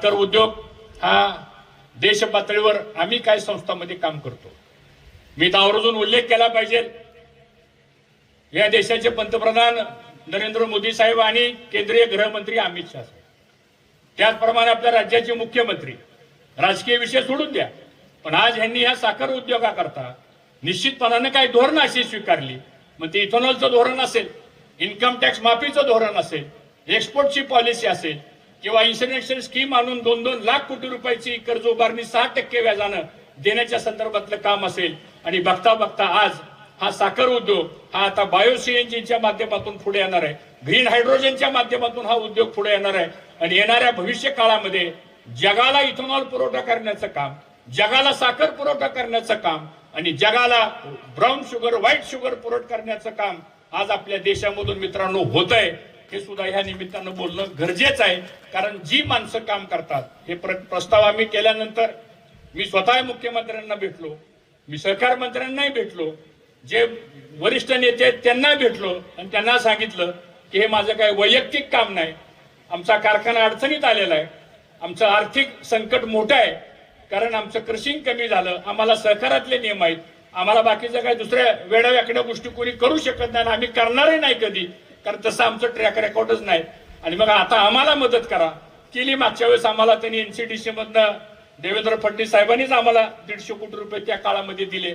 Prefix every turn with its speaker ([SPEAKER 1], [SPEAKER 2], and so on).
[SPEAKER 1] साखर उद्योग हा देश पातळीवर आम्ही काय संस्थांमध्ये काम करतो, मी तर आवर्जून उल्लेख केला पाहिजे। या देशाचे पंतप्रधान नरेंद्र मोदी साहेब आणि केंद्रीय गृहमंत्री अमित शाह साहेब, त्याचप्रमाणे आपल्या राज्याचे मुख्यमंत्री, राजकीय विषय सोडून द्या, पण आज यांनी ह्या साखर उद्योगाकरता निश्चितपणाने काही धोरण अशी स्वीकारली, मग ते इथेनॉलचं धोरण असेल, इन्कम टॅक्स माफीचं धोरण असेल, एक्सपोर्टची पॉलिसी असेल, किंवा इन्शुरन्स स्कीम आणून 2-2 लाख कोटी रुपयाची कर्ज उभारणी 6% व्याजानं देण्याच्या संदर्भातलं काम असेल, आणि बघता बघता आज हा साखर उद्योग हा आता बायो सीएनजीच्या माध्यमातून पुढे येणार आहे, ग्रीन हायड्रोजनच्या माध्यमातून हा उद्योग पुढे येणार आहे, आणि येणाऱ्या भविष्य काळामध्ये जगाला इथेनॉल पुरवठा करण्याचं काम, जगाला साखर पुरवठा करण्याचं काम, आणि जगाला ब्राऊन शुगर, व्हाईट शुगर पुरवठा करण्याचं काम आज आपल्या देशामधून मित्रांनो होत आहे। हे सुद्धा ह्या निमित्तानं बोलणं गरजेचं आहे, कारण जी माणसं काम करतात, हे प्रस्ताव आम्ही केल्यानंतर मी स्वतः मुख्यमंत्र्यांना भेटलो, मी सहकार मंत्र्यांनाही भेटलो, जे वरिष्ठ नेते आहेत त्यांना भेटलो, आणि त्यांना सांगितलं की हे माझं काही वैयक्तिक काम नाही, आमचा कारखाना अडचणीत आलेला आहे, आमचं आर्थिक संकट मोठं आहे, कारण आमचं क्रशिंग कमी झालं, आम्हाला सहकारातले नियम आहेत, आम्हाला बाकीच्या काही दुसऱ्या वेड्या गोष्टी कोणी करू शकत नाही, आम्ही करणारही नाही कधी, कारण तसं आमचं ट्रॅक रेकॉर्डच नाही, आणि मग आता आम्हाला मदत करा केली। मागच्या वेळेस आम्हाला त्यांनी एनसीडीसी मधनं देवेंद्र फडणवीस साहेबांनीच आम्हाला 150 कोटी रुपये त्या काळामध्ये दिले।